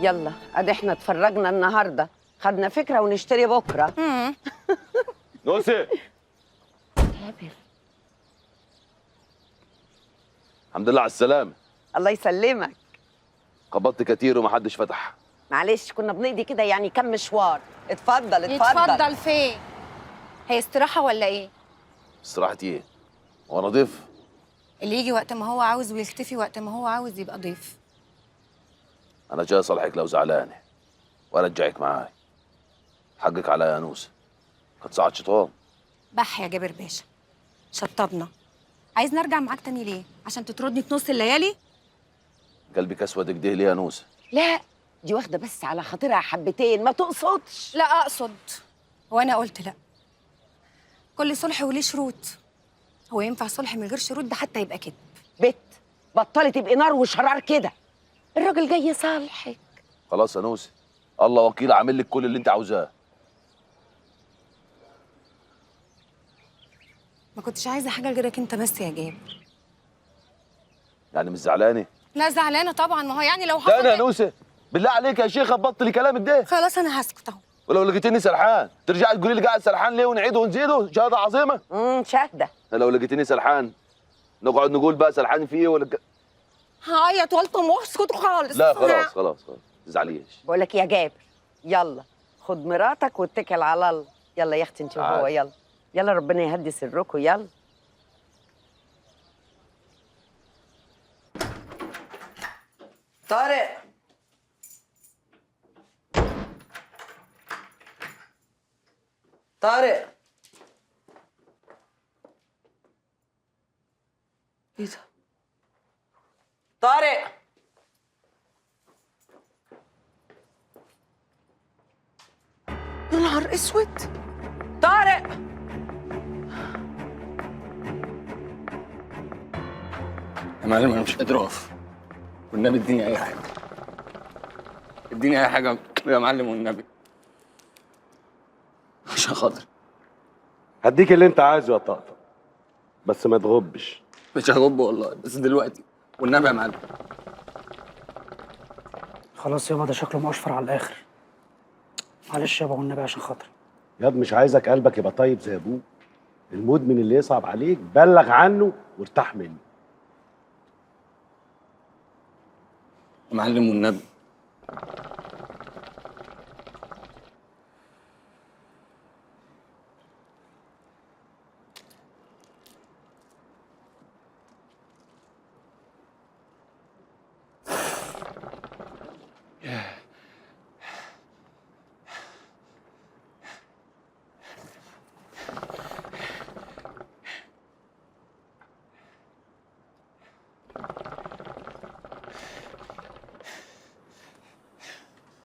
يلا ادي احنا اتفرجنا النهارده، خدنا فكره ونشتري بكره. نوسي، جابر الحمد لله على السلامة. الله يسلمك. خبطت كتير ومحدش فتح. معلش كنا بنقضي كده يعني كم مشوار. اتفضل يتفضل فين؟ هي استراحة ولا ايه؟ استراحة ايه؟ وانا ضيف؟ اللي يجي وقت ما هو عاوز ويختفي وقت ما هو عاوز يبقى ضيف. انا جاي اصالحك لو زعلانة وارجعك معاي. حقك عليا يا نوسة، كانت ساعة شيطان. بح يا جابر باشا، شطبنا. عايز نرجع معاك تاني ليه؟ عشان تطردني في نص الليالي؟ قلبك اسود كده ليه يا نوسة؟ لا دي واخده بس على خاطرها حبتين، ما تقصدش. لا اقصد. هو انا قلت لا؟ كل صلح وليه شروط. هو ينفع صلح من غير شروط؟ ده حتى يبقى كده. بت بطلي تبقي نار وشرار كده، الراجل جاي يصالحك. خلاص يا نوسة، الله وكيل عامل لك كل اللي انت عاوزاه. ما كنتش عايزه حاجه غيرك انت بس يا جابر. يعني مش زعلانة؟ لا زعلانه طبعا، ما هو يعني لو ده حصل انا يا نوسة بالله عليك يا شيخة بطلي كلامك ده. خلاص انا هسكت اهو. ولو لقيتني سرحان ترجعي تقولي لي قاعد سرحان ليه ونعيده ونزيده؟ شهادة عظيمة. شاهده. لو لقيتني سرحان نقعد نقول بقى سرحان في ايه ولا هعيط والطم واسكت خالص. لا خلاص خلاص خلاص، ما تزعليش. بقول لك يا جابر، يلا خد مراتك واتكل على الله. يلا يا اختي انت وهو، يلا يلا ربنا يهدي سركم. يلا طارق. طارق ايه ده؟ طارق يا نهار اسود. طارق يا معلم انا مش قادر اقف، والنبي اديني اي حاجه، اديني اي حاجه يا معلم والنبي عشان خاطر. هديك اللي انت عايزه يا طقطق، بس ما تغبش. مش هغب والله، بس دلوقتي والنبي يا معلم. خلاص يابا، ده شكله مقشفر على الاخر. معلش يابا والنبي عشان خاطري. ياض مش عايزك قلبك يبقى طيب زي ابوك. المدمن اللي يصعب عليك بلغ عنه وارتاح منه. يا معلم والنبي